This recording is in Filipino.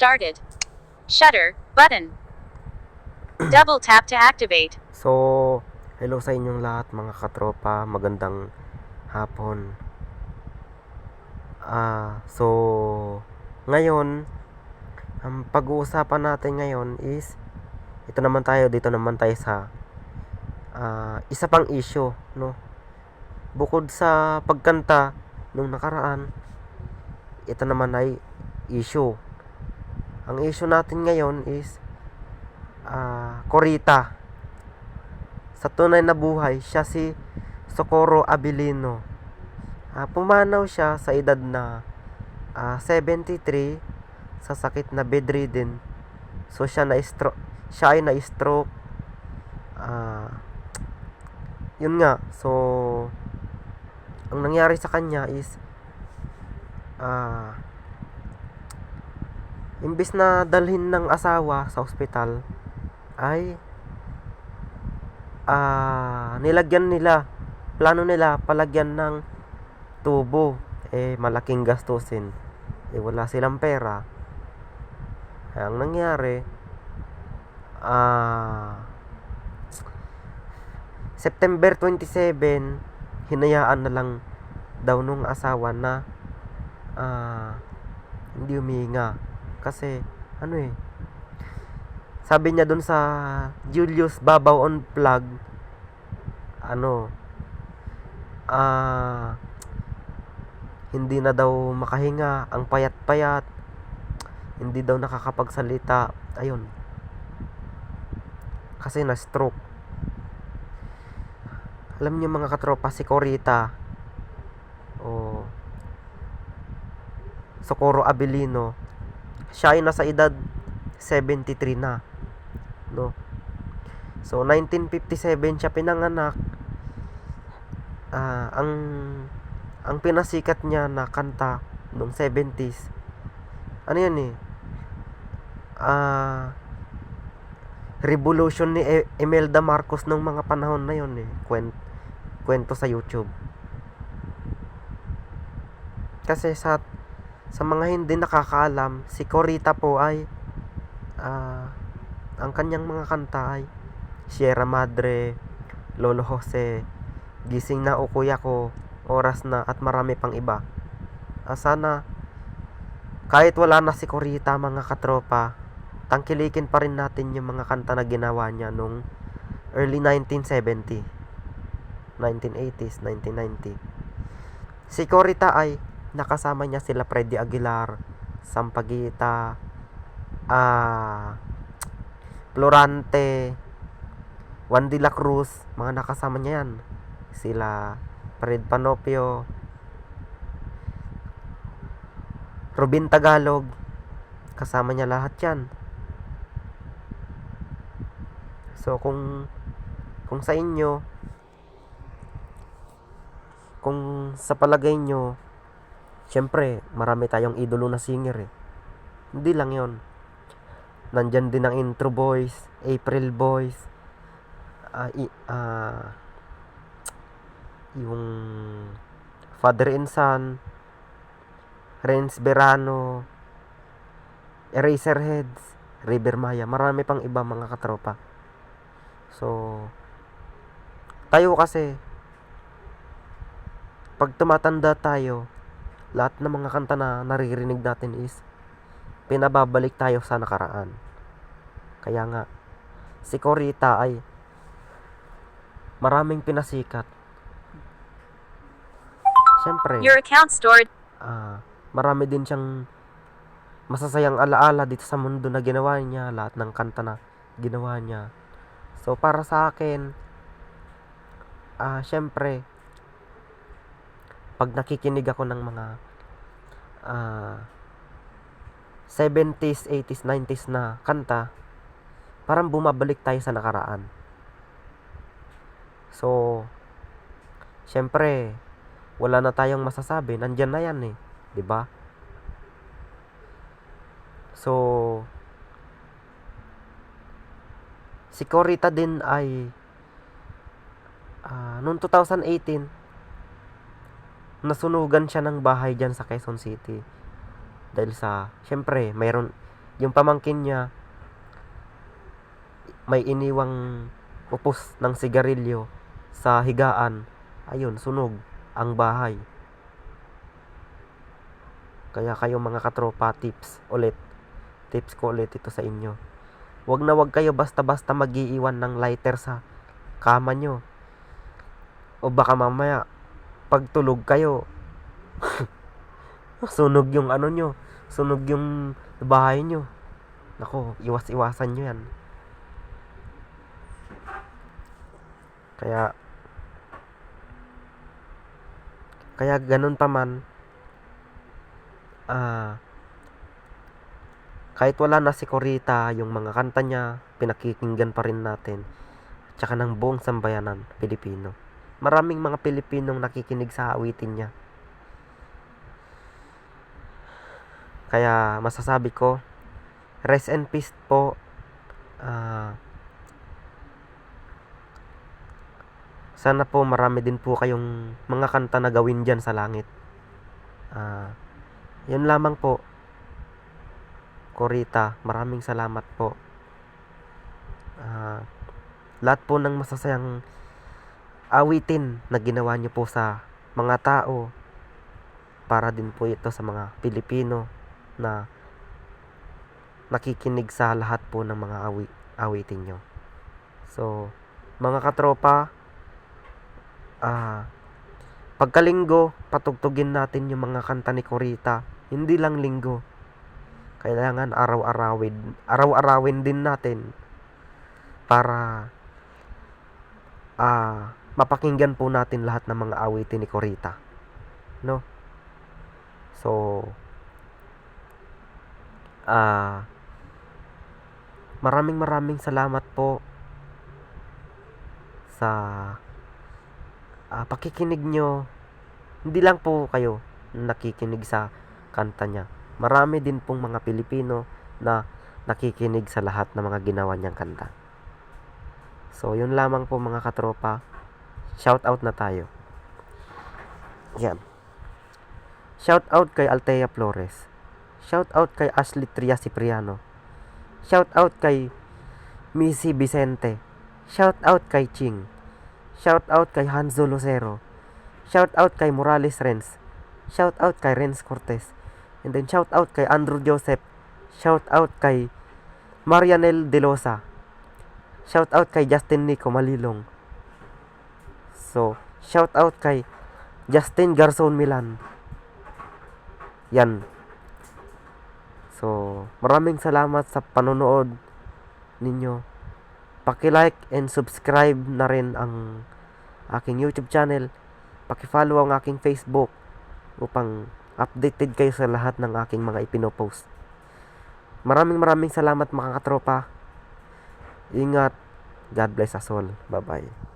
started. Shutter button. Double tap to activate. So, hello sa inyong lahat mga katropa, magandang hapon. So, ngayon, ang pag-uusapan natin ngayon is, dito naman tayo sa isa pang issue, no? Bukod sa pagkanta nung nakaraan, ito naman ay issue. Ang issue natin ngayon is Corita. Sa tunay na buhay, siya si Socorro Abilino. Pumanaw siya sa edad na 73 sa sakit na bedridden. So siya ay na-stroke. Yun nga. So ang nangyari sa kanya is imbis na dalhin ng asawa sa ospital ay plano nila palagyan ng tubo. Malaking gastusin, wala silang pera. Ang nangyari, September 27, hinayaan na lang daw nung asawa na hindi humihinga kasi sabi niya dun sa Julius Babaw on Plug, hindi na daw makahinga, ang payat-payat, hindi daw nakakapagsalita, ayun, kasi na-stroke. Alam niyo mga katropa, si Corita o Socorro Abilino, siya ay nasa edad 73 na, no? So 1957 siya pinanganak. Ang pinasikat niya na kanta nung 70s, Revolution ni Imelda Marcos nung mga panahon na yun, kwento sa YouTube. Kasi sa mga hindi nakakaalam, si Corita po ay ang kanyang mga kanta ay Sierra Madre, Lolo Jose, Gising na o Kuya Ko, Oras na, at marami pang iba. Sana kahit wala na si Corita mga katropa, tangkilikin pa rin natin yung mga kanta na ginawa niya nung early 1970, 1980s, 1990. Si Corita ay nakasama niya sila Freddy Aguilar, Sampaguita, Florante, Juan de la Cruz, mga nakasama niya yan. Sila Fred Panopio, Robin Tagalog, kasama niya lahat yan. So kung sa inyo, kung sa palagay nyo, syempre marami tayong idolo na singer Hindi lang yon. Nandyan din ang Intro Boys, April Boys, yung Father and Son, Renz Verano, Eraserheads, River Maya, marami pang iba mga katropa. So tayo kasi, pag tumatanda tayo, lahat ng mga kanta na naririnig natin is pinababalik tayo sa nakaraan. Kaya nga si Corita ay maraming pinasikat. Siyempre, Your account stored. marami din siyang masasayang alaala dito sa mundo na ginawa niya, lahat ng kanta na ginawa niya. So para sa akin, siyempre, pag nakikinig ako ng mga 70s, 80s, 90s na kanta, parang bumabalik tayo sa nakaraan. So siyempre, wala na tayong masasabi, nandyan na yan 'di ba? So si Corita din ay noong 2018 nasunugan siya ng bahay dyan sa Quezon City dahil sa, syempre, mayroon yung pamangkin niya may iniwang upos ng sigarilyo sa higaan. Ayun, sunog ang bahay. Kaya kayo mga katropa, tips ko ulit ito sa inyo. Wag na wag kayo basta-basta mag-iiwan ng lighter sa kama nyo. O baka mamaya, pagtulog kayo, sunog yung ano nyo, sunog yung bahay nyo. Nako, iwas-iwasan nyo yan. Kaya ganun pa man, kahit wala na si Corita, yung mga kanta niya, pinakikinggan pa rin natin. Tsaka ng buong sambayanan Pilipino. Maraming mga Pilipinong nakikinig sa awitin niya. Kaya masasabi ko, rest in peace po. Sana po marami din po kayong mga kanta na gawin dyan sa langit. Yun lamang po. Corita, maraming salamat po. Lahat po ng masasayang awitin na ginawa niyo po sa mga tao, para din po ito sa mga Pilipino na nakikinig sa lahat po ng mga awitin nyo. So, mga katropa, pagkalinggo, patugtugin natin yung mga kanta ni Corita. Hindi lang linggo. Kailangan araw-arawin din natin para mapakinggan po natin lahat ng mga awitin ni Corita. No? So, maraming salamat po sa pakikinig nyo. Hindi lang po kayo nakikinig sa kanta niya. Marami din pong mga Pilipino na nakikinig sa lahat ng mga ginawa niyang kanta. So, yun lamang po mga katropa. Shout out na tayo. Yan. Shout out kay Althea Flores. Shout out kay Ashley Tria Cipriano. Shout out kay Missy Vicente. Shout out kay Ching. Shout out kay Hanzo Lucero. Shout out kay Morales Renz. Shout out kay Renz Cortez. And then shout out kay Andrew Joseph. Shout out kay Marianel Delosa. Shout out kay Justin Nico Malilong. So, shout out kay Justin Garzon Milan. Yan. So, maraming salamat sa panonood ninyo. Paki-like and subscribe na rin ang aking YouTube channel. Paki-follow ang aking Facebook upang updated kayo sa lahat ng aking mga ipinopost. Maraming salamat mga katropa. Ingat. God bless us all. Bye-bye.